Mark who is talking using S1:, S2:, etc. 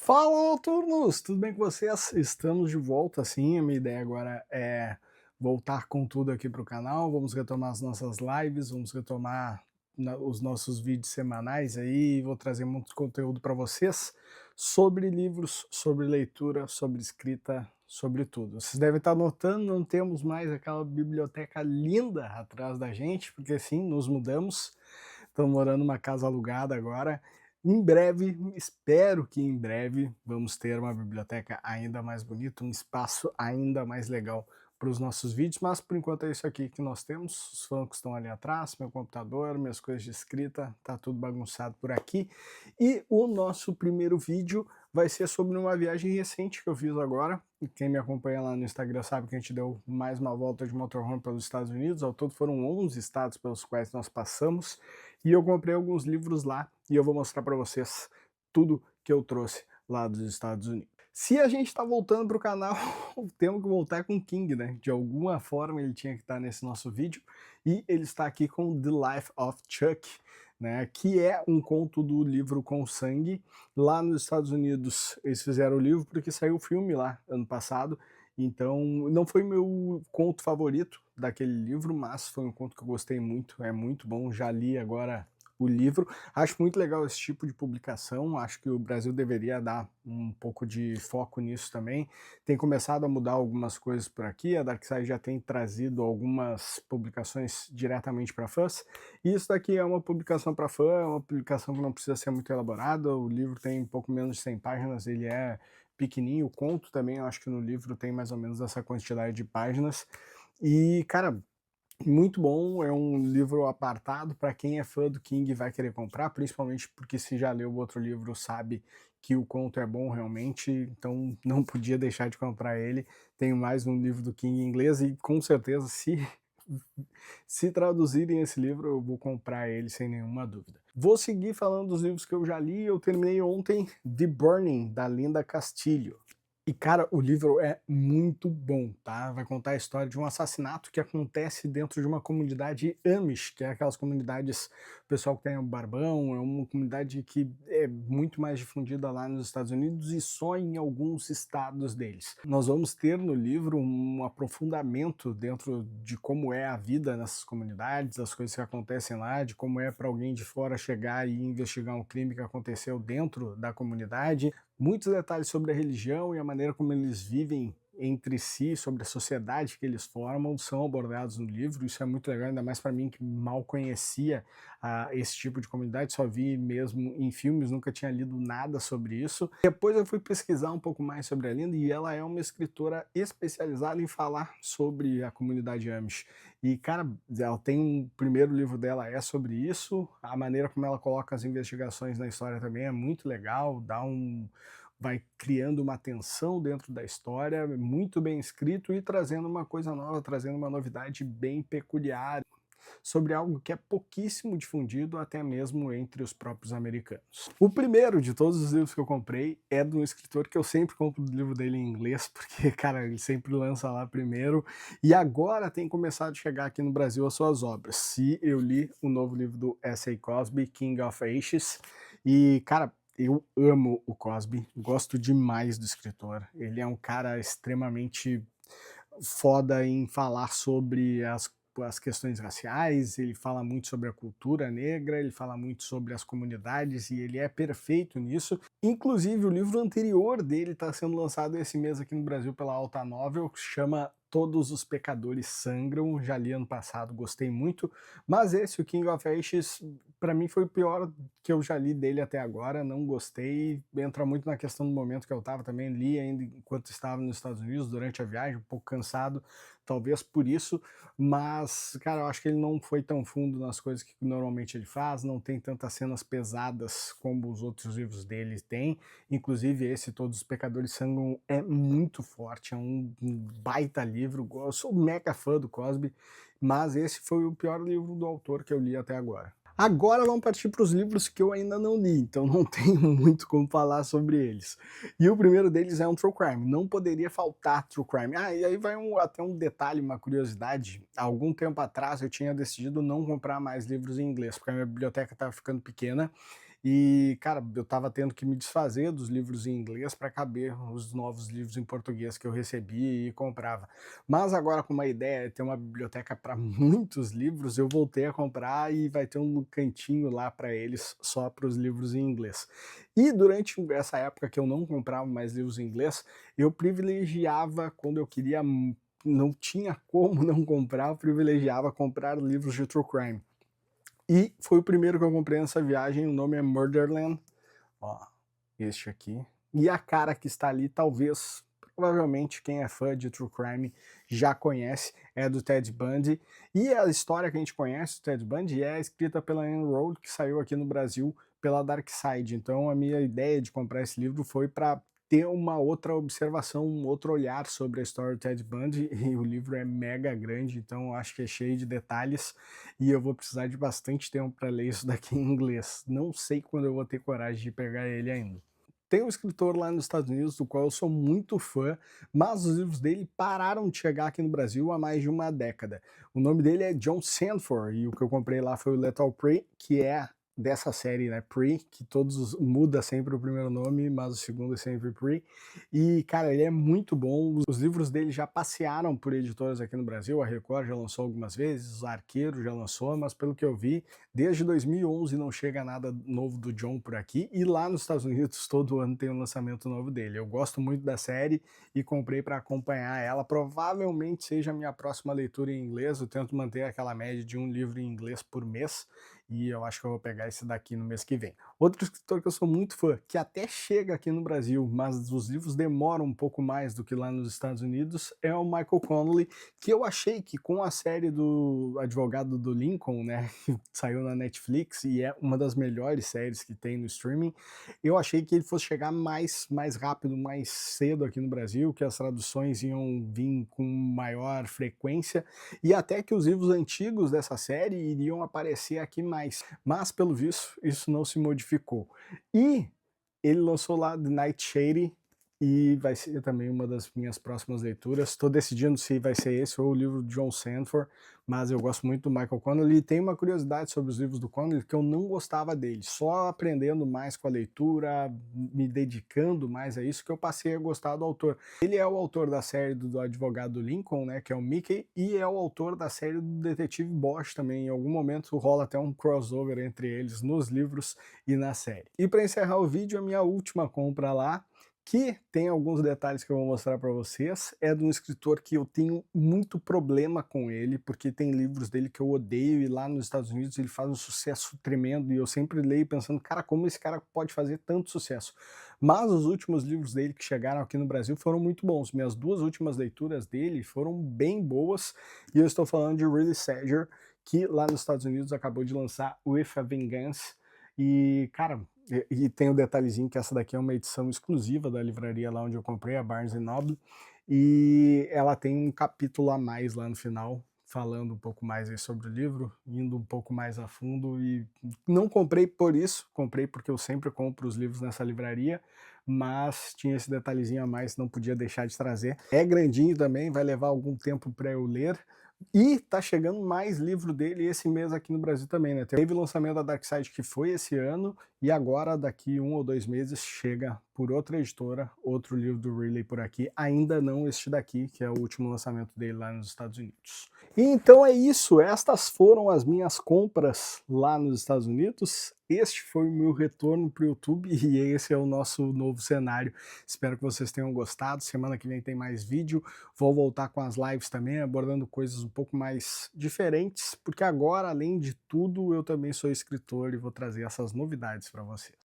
S1: Fala, noturnos! Tudo bem com vocês? Estamos de volta, sim. A minha ideia agora é voltar com tudo aqui para o canal. Vamos retomar as nossas lives, vamos retomar os nossos vídeos semanais aí. Vou trazer muito conteúdo para vocês sobre livros, sobre leitura, sobre escrita, sobre tudo. Vocês devem estar notando, não temos mais aquela biblioteca linda atrás da gente, porque sim, nos mudamos. Estamos morando numa casa alugada agora. Em breve, espero que em breve, vamos ter uma biblioteca ainda mais bonita, um espaço ainda mais legal para os nossos vídeos, mas por enquanto é isso aqui que nós temos. Os bancos estão ali atrás, meu computador, minhas coisas de escrita, tá tudo bagunçado por aqui. E o nosso primeiro vídeo vai ser sobre uma viagem recente que eu fiz agora. E quem me acompanha lá no Instagram sabe que a gente deu mais uma volta de motorhome pelos Estados Unidos. Ao todo foram 11 estados pelos quais nós passamos. E eu comprei alguns livros lá e eu vou mostrar para vocês tudo que eu trouxe lá dos Estados Unidos. Se a gente está voltando para o canal, temos que voltar com o King, né? De alguma forma ele tinha que estar nesse nosso vídeo. E ele está aqui com The Life of Chuck, né? Que é um conto do livro Com Sangue. Lá nos Estados Unidos eles fizeram o livro porque saiu o filme lá ano passado. Então, não foi meu conto favorito daquele livro, mas foi um conto que eu gostei muito, é muito bom, já li agora o livro. Acho muito legal esse tipo de publicação, acho que o Brasil deveria dar um pouco de foco nisso também. Tem começado a mudar algumas coisas por aqui, a Darkside já tem trazido algumas publicações diretamente para fãs, e isso daqui é uma publicação para fã, é uma publicação que não precisa ser muito elaborada, o livro tem um pouco menos de 100 páginas, ele é pequenininho, o conto também, eu acho que no livro tem mais ou menos essa quantidade de páginas. E, cara, muito bom, é um livro apartado para quem é fã do King e vai querer comprar, principalmente porque se já leu o outro livro sabe que o conto é bom realmente, então não podia deixar de comprar ele. Tenho mais um livro do King em inglês e com certeza se traduzirem esse livro eu vou comprar ele sem nenhuma dúvida. Vou seguir falando dos livros que eu já li, eu terminei ontem The Burning, da Linda Castilho. E cara, o livro é muito bom, tá? Vai contar a história de um assassinato que acontece dentro de uma comunidade Amish, que é aquelas comunidades, o pessoal que tem o barbão, é uma comunidade que é muito mais difundida lá nos Estados Unidos e só em alguns estados deles. Nós vamos ter no livro um aprofundamento dentro de como é a vida nessas comunidades, as coisas que acontecem lá, de como é para alguém de fora chegar e investigar um crime que aconteceu dentro da comunidade, muitos detalhes sobre a religião e a maneira como eles vivem entre si, sobre a sociedade que eles formam, são abordados no livro. Isso é muito legal, ainda mais para mim que mal conhecia esse tipo de comunidade, só vi mesmo em filmes, nunca tinha lido nada sobre isso. Depois eu fui pesquisar um pouco mais sobre a Linda e ela é uma escritora especializada em falar sobre a comunidade Amish. E, cara, ela tem um primeiro livro dela é sobre isso, a maneira como ela coloca as investigações na história também é muito legal, vai criando uma tensão dentro da história, muito bem escrito e trazendo uma coisa nova, trazendo uma novidade bem peculiar sobre algo que é pouquíssimo difundido até mesmo entre os próprios americanos. O primeiro de todos os livros que eu comprei é de um escritor que eu sempre compro o livro dele em inglês, porque, cara, ele sempre lança lá primeiro, e agora tem começado a chegar aqui no Brasil as suas obras. Se eu li o novo livro do S.A. Cosby, King of Ashes, e, cara, eu amo o Cosby, gosto demais do escritor. Ele é um cara extremamente foda em falar sobre as questões raciais, ele fala muito sobre a cultura negra, ele fala muito sobre as comunidades e ele é perfeito nisso. Inclusive, o livro anterior dele está sendo lançado esse mês aqui no Brasil pela Alta Novel, que chama Todos os Pecadores Sangram, já li ano passado, gostei muito, mas esse, o King of Ashes, para mim foi o pior que eu já li dele até agora, não gostei, entra muito na questão do momento que eu estava também, li ainda enquanto estava nos Estados Unidos, durante a viagem, um pouco cansado, talvez por isso, mas, cara, eu acho que ele não foi tão fundo nas coisas que normalmente ele faz, não tem tantas cenas pesadas como os outros livros dele têm, inclusive esse Todos os Pecadores Sangram é muito forte, é um baita livro, eu sou mega fã do Cosby, mas esse foi o pior livro do autor que eu li até agora. Agora vamos partir para os livros que eu ainda não li, então não tenho muito como falar sobre eles. E o primeiro deles é um True Crime, não poderia faltar True Crime. E aí vai até um detalhe, uma curiosidade. Há algum tempo atrás eu tinha decidido não comprar mais livros em inglês, porque a minha biblioteca estava ficando pequena, e, cara, eu estava tendo que me desfazer dos livros em inglês para caber os novos livros em português que eu recebia e comprava. Mas agora com uma ideia de ter uma biblioteca para muitos livros, eu voltei a comprar e vai ter um cantinho lá para eles só para os livros em inglês. E durante essa época que eu não comprava mais livros em inglês, eu privilegiava quando eu queria não tinha como não comprar, eu privilegiava comprar livros de true crime. E foi o primeiro que eu comprei nessa viagem, o nome é Murderland, ó, este aqui. E a cara que está ali, talvez, provavelmente quem é fã de true crime já conhece, é do Ted Bundy. E a história que a gente conhece do Ted Bundy é escrita pela Ayn Rand, que saiu aqui no Brasil pela Dark Side. Então a minha ideia de comprar esse livro foi para ter uma outra observação, um outro olhar sobre a história do Ted Bundy, e o livro é mega grande, então eu acho que é cheio de detalhes, e eu vou precisar de bastante tempo para ler isso daqui em inglês. Não sei quando eu vou ter coragem de pegar ele ainda. Tem um escritor lá nos Estados Unidos do qual eu sou muito fã, mas os livros dele pararam de chegar aqui no Brasil há mais de uma década. O nome dele é John Sanford, e o que eu comprei lá foi o Lethal Prey, que é dessa série, né, Prey, que muda sempre o primeiro nome, mas o segundo é sempre Prey. E, cara, ele é muito bom. Os livros dele já passearam por editoras aqui no Brasil, a Record já lançou algumas vezes, o Arqueiro já lançou, mas pelo que eu vi, desde 2011 não chega nada novo do John por aqui, e lá nos Estados Unidos todo ano tem um lançamento novo dele. Eu gosto muito da série e comprei para acompanhar ela. Provavelmente seja a minha próxima leitura em inglês. Eu tento manter aquela média de um livro em inglês por mês, e eu acho que eu vou pegar esse daqui no mês que vem. Outro escritor que eu sou muito fã, que até chega aqui no Brasil, mas os livros demoram um pouco mais do que lá nos Estados Unidos, é o Michael Connelly, que eu achei que com a série do Advogado do Lincoln, né, que saiu na Netflix e é uma das melhores séries que tem no streaming, eu achei que ele fosse chegar mais rápido, mais cedo aqui no Brasil, que as traduções iam vir com maior frequência, e até que os livros antigos dessa série iriam aparecer aqui mais. Mas, pelo visto, isso não se modificou. E ele lançou lá The Nightshade, e vai ser também uma das minhas próximas leituras. Estou decidindo se vai ser esse ou o livro de John Sanford, mas eu gosto muito do Michael Connelly, e tem uma curiosidade sobre os livros do Connelly, que eu não gostava dele. Só aprendendo mais com a leitura, me dedicando mais a isso, que eu passei a gostar do autor. Ele é o autor da série do Advogado Lincoln, né, que é o Mickey, e é o autor da série do Detetive Bosch também. Em algum momento rola até um crossover entre eles nos livros e na série. E para encerrar o vídeo, a minha última compra lá, que tem alguns detalhes que eu vou mostrar para vocês, é de um escritor que eu tenho muito problema com ele, porque tem livros dele que eu odeio, e lá nos Estados Unidos ele faz um sucesso tremendo, e eu sempre leio pensando, cara, como esse cara pode fazer tanto sucesso? Mas os últimos livros dele que chegaram aqui no Brasil foram muito bons. Minhas duas últimas leituras dele foram bem boas, e eu estou falando de Riley Sager, que lá nos Estados Unidos acabou de lançar With a Vengeance, e, cara, e tem o detalhezinho que essa daqui é uma edição exclusiva da livraria lá onde eu comprei, a Barnes Noble, e ela tem um capítulo a mais lá no final, falando um pouco mais aí sobre o livro, indo um pouco mais a fundo, e não comprei por isso, comprei porque eu sempre compro os livros nessa livraria, mas tinha esse detalhezinho a mais, não podia deixar de trazer. É grandinho também, vai levar algum tempo para eu ler, e tá chegando mais livro dele esse mês aqui no Brasil também, né? Teve o lançamento da Dark Side, que foi esse ano, e agora, daqui 1 ou 2 meses, chega por outra editora, outro livro do Riley por aqui, ainda não este daqui, que é o último lançamento dele lá nos Estados Unidos. E então é isso, estas foram as minhas compras lá nos Estados Unidos, este foi o meu retorno para o YouTube, e esse é o nosso novo cenário. Espero que vocês tenham gostado. Semana que vem tem mais vídeo, vou voltar com as lives também, abordando coisas um pouco mais diferentes, porque agora, além de tudo, eu também sou escritor e vou trazer essas novidades para vocês.